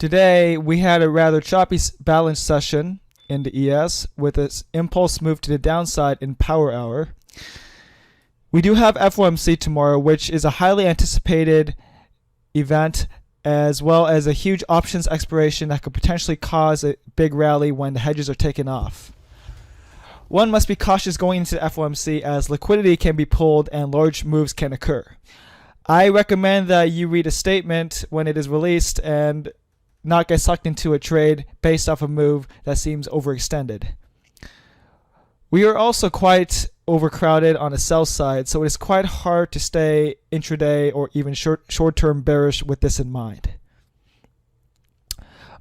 Today, we had a rather choppy balance session in the ES with its impulse move to the downside in power hour. We do have FOMC tomorrow, which is a highly anticipated event, as well as a huge options expiration that could potentially cause a big rally when the hedges are taken off. One must be cautious going into the FOMC as liquidity can be pulled and large moves can occur. I recommend that you read a statement when it is released and not get sucked into a trade based off a move that seems overextended. We are also quite overcrowded on the sell side, so it is quite hard to stay intraday or even short-term bearish with this in mind.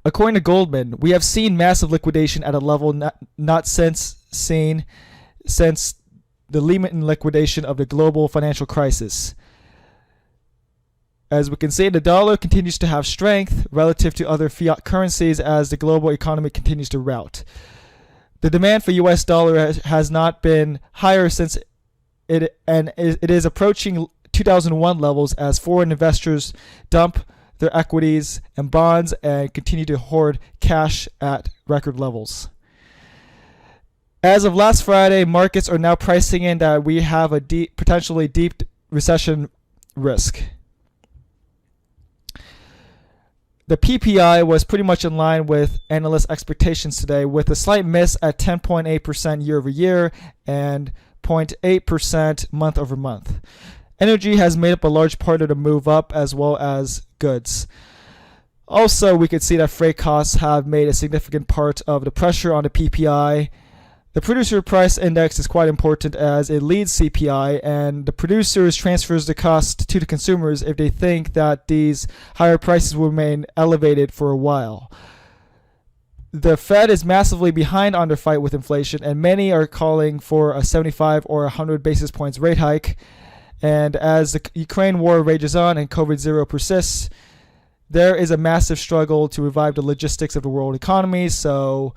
According to Goldman, we have seen massive liquidation at a level not seen since the Lehman liquidation of the global financial crisis. As we can see, the dollar continues to have strength relative to other fiat currencies as the global economy continues to rout. The demand for US dollar has not been higher since it is approaching 2001 levels as foreign investors dump their equities and bonds and continue to hoard cash at record levels. As of last Friday, markets are now pricing in that we have a potentially deep recession risk. The PPI was pretty much in line with analyst expectations today, with a slight miss at 10.8% year over year and 0.8% month over month. Energy has made up a large part of the move up, as well as goods. Also, we could see that freight costs have made a significant part of the pressure on the PPI. The producer price index is quite important as it leads CPI, and the producers transfers the cost to the consumers if they think that these higher prices will remain elevated for a while. The Fed is massively behind on their fight with inflation, and many are calling for a 75 or 100 basis points rate hike. And as the Ukraine war rages on and COVID-0 persists, there is a massive struggle to revive the logistics of the world economy, so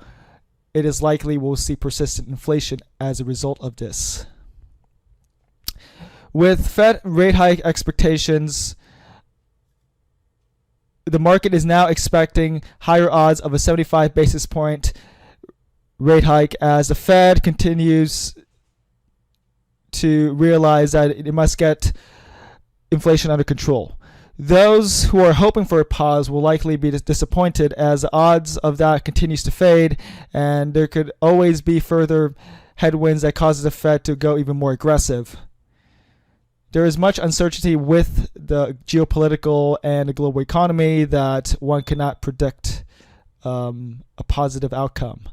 it is likely we'll see persistent inflation as a result of this. With Fed rate hike expectations, the market is now expecting higher odds of a 75 basis point rate hike as the Fed continues to realize that it must get inflation under control. Those who are hoping for a pause will likely be disappointed as the odds of that continues to fade, and there could always be further headwinds that causes the Fed to go even more aggressive. There is much uncertainty with the geopolitical and the global economy that one cannot predict a positive outcome.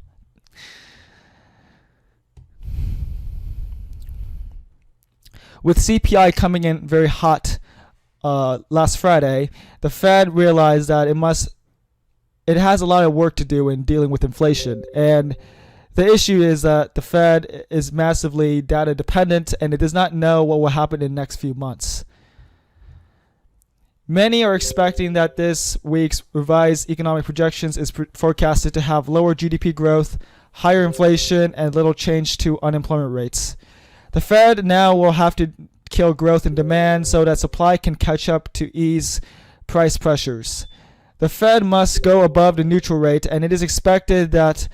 With CPI coming in very hot last Friday, the Fed realized that it has a lot of work to do in dealing with inflation. And the issue is that the Fed is massively data dependent and it does not know what will happen in the next few months. Many are expecting that this week's revised economic projections is forecasted to have lower GDP growth, higher inflation, and little change to unemployment rates. The Fed now will have to kill growth and demand so that supply can catch up to ease price pressures. The Fed must go above the neutral rate, and it is expected that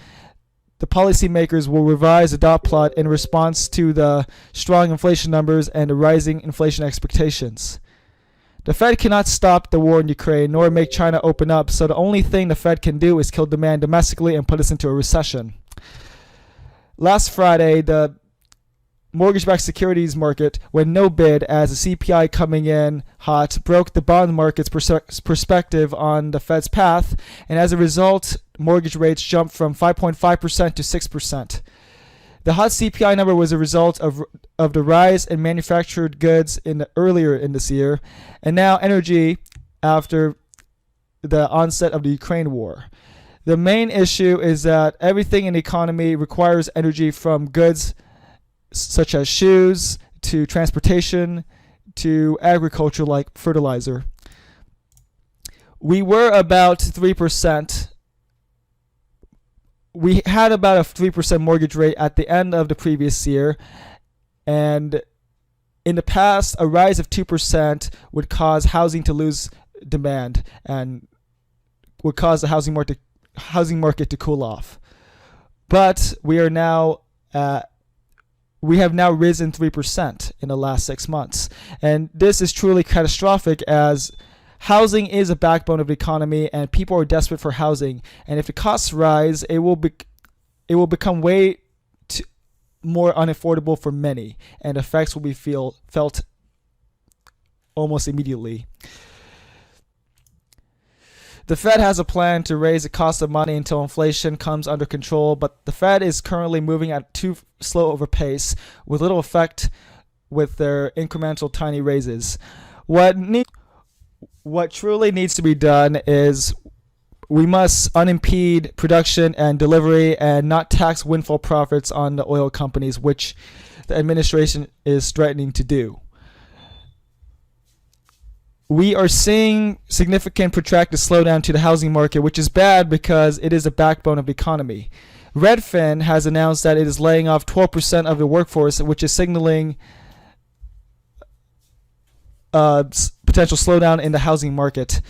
the policymakers will revise the dot plot in response to the strong inflation numbers and the rising inflation expectations. The Fed cannot stop the war in Ukraine nor make China open up, so the only thing the Fed can do is kill demand domestically and put us into a recession. Last Friday, the mortgage-backed securities market went no bid as the CPI coming in hot broke the bond market's perspective on the Fed's path, and as a result, mortgage rates jumped from 5.5% to 6%. The hot CPI number was a result of the rise in manufactured goods earlier in this year, and now energy after the onset of the Ukraine war. The main issue is that everything in the economy requires energy, from goods such as shoes, to transportation, to agriculture like fertilizer. We were about 3%. We had about a 3% mortgage rate at the end of the previous year, and in the past, a rise of 2% would cause housing to lose demand and would cause the housing market to cool off. But we have now risen 3% in the last 6 months. And this is truly catastrophic, as housing is a backbone of the economy and people are desperate for housing. And if the costs rise, it will become way more unaffordable for many, and effects will be felt almost immediately. The Fed has a plan to raise the cost of money until inflation comes under control, but the Fed is currently moving at too slow of a pace with little effect with their incremental tiny raises. What truly needs to be done is we must unimpede production and delivery and not tax windfall profits on the oil companies, which the administration is threatening to do. We are seeing significant protracted slowdown to the housing market, which is bad because it is the backbone of the economy. Redfin has announced that it is laying off 12% of the workforce, which is signaling potential slowdown in the housing market.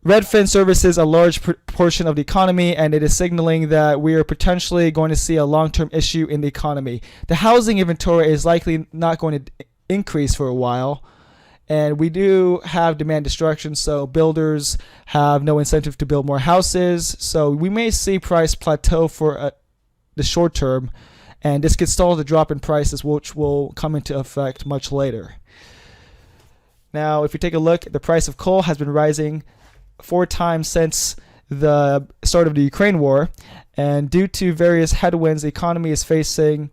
Redfin services a large portion of the economy, and it is signaling that we are potentially going to see a long-term issue in the economy. The housing inventory is likely not going to increase for a while, and we do have demand destruction, so builders have no incentive to build more houses. So we may see price plateau for the short term, and this could stall the drop in prices, which will come into effect much later. Now, if you take a look, the price of coal has been rising 4 times since the start of the Ukraine war, and due to various headwinds the economy is facing,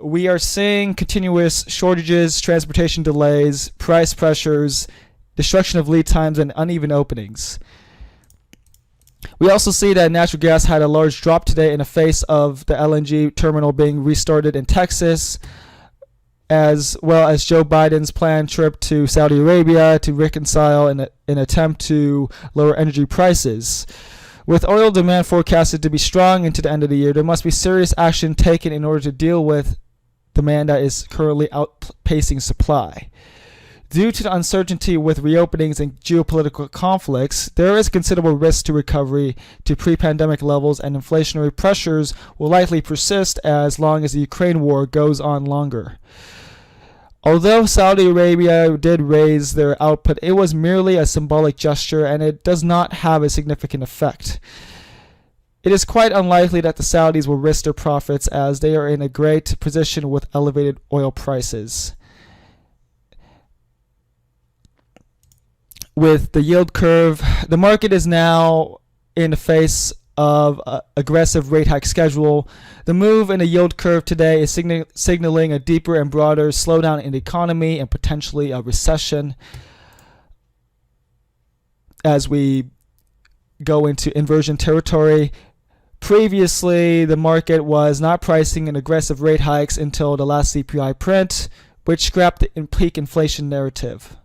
we are seeing continuous shortages, transportation delays, price pressures, destruction of lead times, and uneven openings. We also see that natural gas had a large drop today in the face of the LNG terminal being restarted in Texas, as well as Joe Biden's planned trip to Saudi Arabia to reconcile in an attempt to lower energy prices. With oil demand forecasted to be strong into the end of the year, there must be serious action taken in order to deal with demand that is currently outpacing supply. Due to the uncertainty with reopenings and geopolitical conflicts, there is considerable risk to recovery to pre-pandemic levels, and inflationary pressures will likely persist as long as the Ukraine war goes on longer. Although Saudi Arabia did raise their output, it was merely a symbolic gesture and it does not have a significant effect. It is quite unlikely that the Saudis will risk their profits, as they are in a great position with elevated oil prices. With the yield curve, the market is now in the face of aggressive rate hike schedule. The move in the yield curve today is signaling a deeper and broader slowdown in the economy and potentially a recession as we go into inversion territory. Previously, the market was not pricing in aggressive rate hikes until the last CPI print, which scrapped the peak inflation narrative.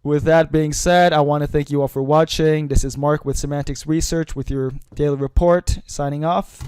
With that being said, I want to thank you all for watching. This is Mark with Semantics Research with your daily report, signing off.